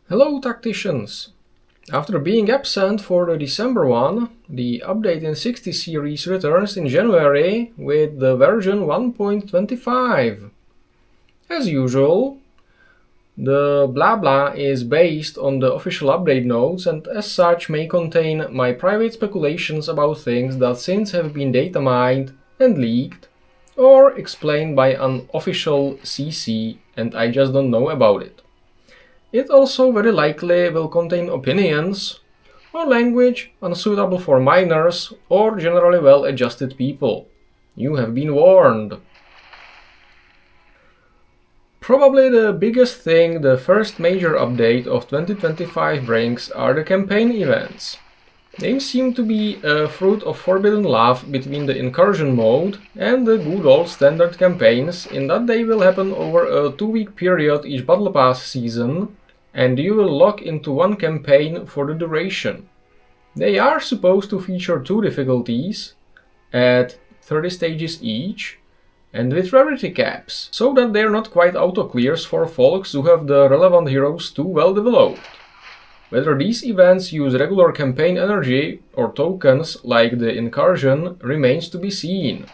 Hello tacticians! After being absent for the December one, the update in 60 series returns in January with the version 1.25. As usual, the blah blah is based on the official update notes and as such may contain my private speculations about things that since have been data mined and leaked, or explained by an official CC and I just don't know about it. It also very likely will contain opinions or language unsuitable for minors or generally well-adjusted people. You have been warned. Probably the biggest thing the first major update of 2025 brings are the campaign events. They seem to be a fruit of forbidden love between the incursion mode and the good old standard campaigns in that they will happen over a 2-week period each Battle Pass season, and you will lock into one campaign for the duration. They are supposed to feature 2 difficulties at 30 stages each, and with rarity caps, so that they're not quite auto-clears for folks who have the relevant heroes too well developed. Whether these events use regular campaign energy or tokens like the incursion remains to be seen.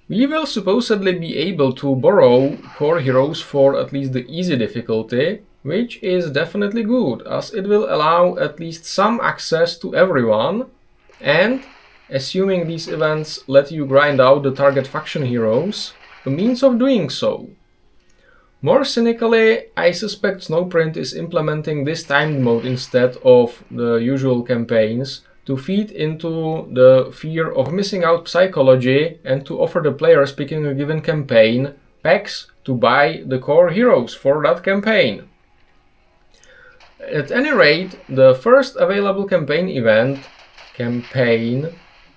We will supposedly be able to borrow core heroes for at least the easy difficulty, which is definitely good, as it will allow at least some access to everyone, and, assuming these events let you grind out the target faction heroes, a means of doing so. More cynically, I suspect Snowprint is implementing this timed mode instead of the usual campaigns to feed into the fear of missing out psychology and to offer the players picking a given campaign packs to buy the core heroes for that campaign. At any rate, the first available campaign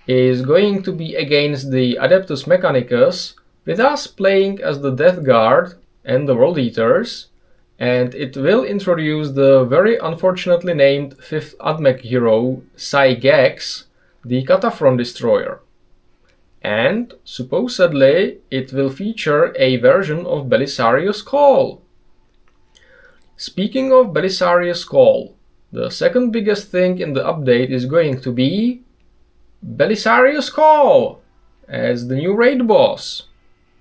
is going to be against the Adeptus Mechanicus, with us playing as the Death Guard and the World Eaters, and it will introduce the very unfortunately named 5th AdMech hero, Cygex, the Cataphron Destroyer. And, supposedly, it will feature a version of Belisarius' Call. Speaking of Belisarius' Call, the second biggest thing in the update is going to be Belisarius' Call as the new raid boss.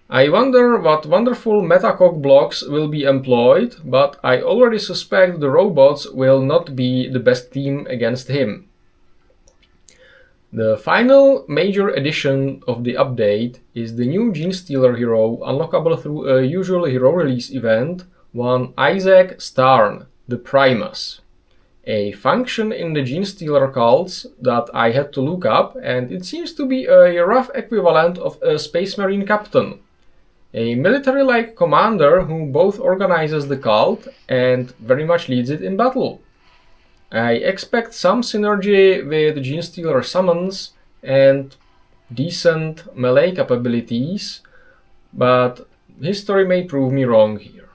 I wonder what wonderful metacock blocks will be employed, but I already suspect the robots will not be the best team against him. The final major addition of the update is the new Genestealer hero unlockable through a usual hero release event, one Isaac Starn, the Primus. A function in the Genestealer cults that I had to look up, and it seems to be a rough equivalent of a Space Marine captain. A military-like commander who both organizes the cult and very much leads it in battle. I expect some synergy with Genestealer summons and decent melee capabilities, but history may prove me wrong here.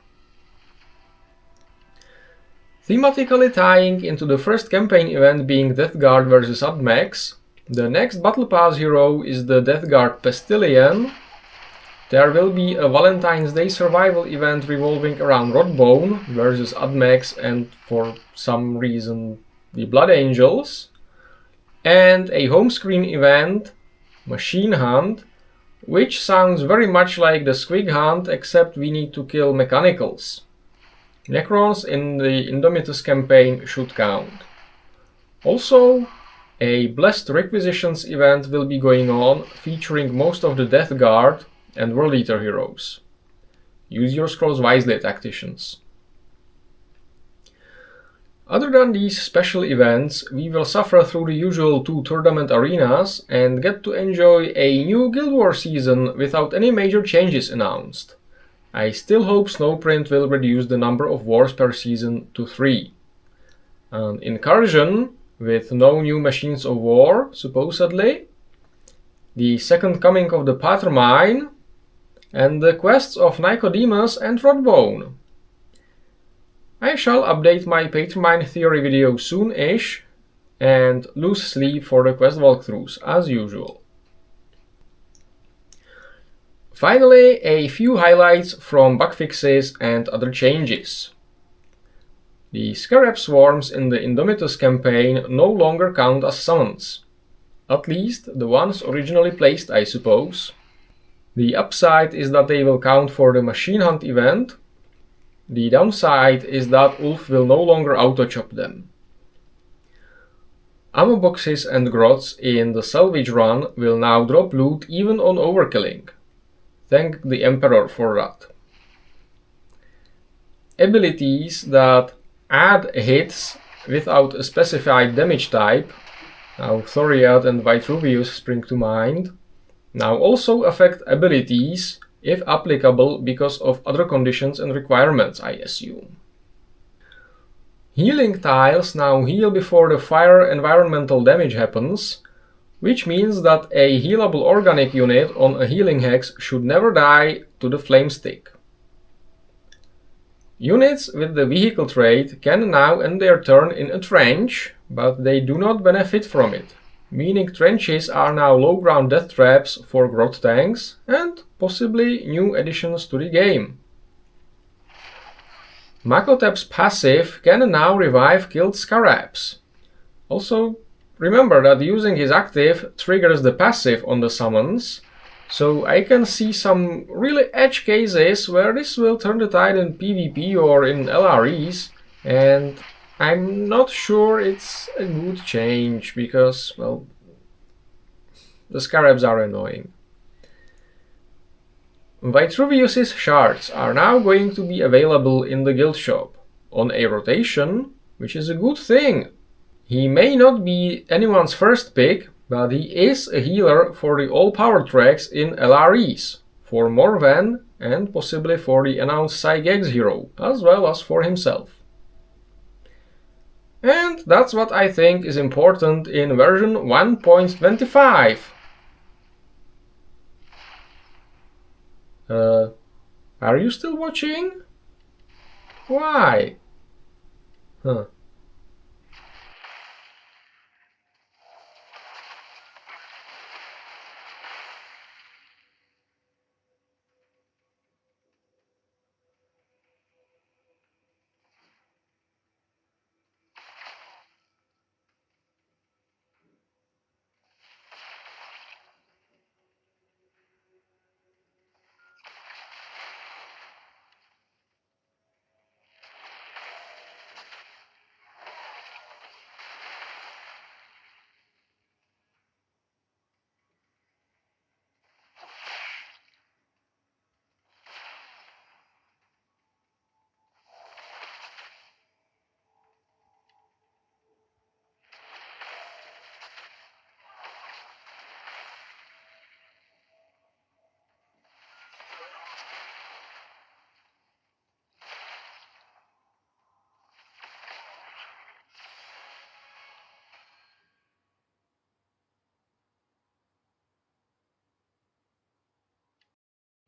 Thematically tying into the first campaign event being Death Guard vs AdMechs, the next Battle Pass hero is the Death Guard Pestillion. There will be a Valentine's Day survival event revolving around Rodbone versus AdMechs and for some reason the Blood Angels, and a home screen event, Machine Hunt, which sounds very much like the Squig Hunt except we need to kill mechanicals. Necrons in the Indomitus campaign should count. Also, a Blessed Requisitions event will be going on, featuring most of the Death Guard and World Eater heroes. Use your scrolls wisely, tacticians. Other than these special events, we will suffer through the usual 2 tournament arenas and get to enjoy a new Guild War season without any major changes announced. I still hope Snowprint will reduce the number of wars per season to 3. An incursion with no new machines of war, supposedly, the second coming of the Patrmine, and the quests of Nicodemus and Rodbone. I shall update my Patrmine theory video soon-ish, and lose sleep for the quest walkthroughs, as usual. Finally, a few highlights from bug fixes and other changes. The Scarab swarms in the Indomitus campaign no longer count as summons. At least the ones originally placed, I suppose. The upside is that they will count for the Machine Hunt event. The downside is that Ulf will no longer auto-chop them. Ammo boxes and grots in the salvage run will now drop loot even on overkilling. Thank the Emperor for that. Abilities that add hits without a specified damage type, now Thoriad and Vitruvius spring to mind, now also affect abilities, if applicable because of other conditions and requirements, I assume. Healing tiles now heal before the fire environmental damage happens, which means that a healable organic unit on a healing hex should never die to the flame stick. Units with the vehicle trait can now end their turn in a trench, but they do not benefit from it, meaning trenches are now low ground death traps for grot tanks and possibly new additions to the game. Makotep's passive can now revive killed Scarabs. Also, remember that using his active triggers the passive on the summons, so I can see some really edge cases where this will turn the tide in PvP or in LREs, and I'm not sure it's a good change because, well, the Scarabs are annoying. Vitruvius's shards are now going to be available in the guild shop, on a rotation, which is a good thing. He may not be anyone's first pick, but he is a healer for the all power tracks in LREs, for Morven and possibly for the announced Cygex hero, as well as for himself. And that's what I think is important in version 1.25. Are you still watching? Why? Huh.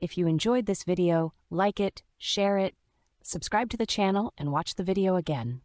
If you enjoyed this video, like it, share it, subscribe to the channel, and watch the video again.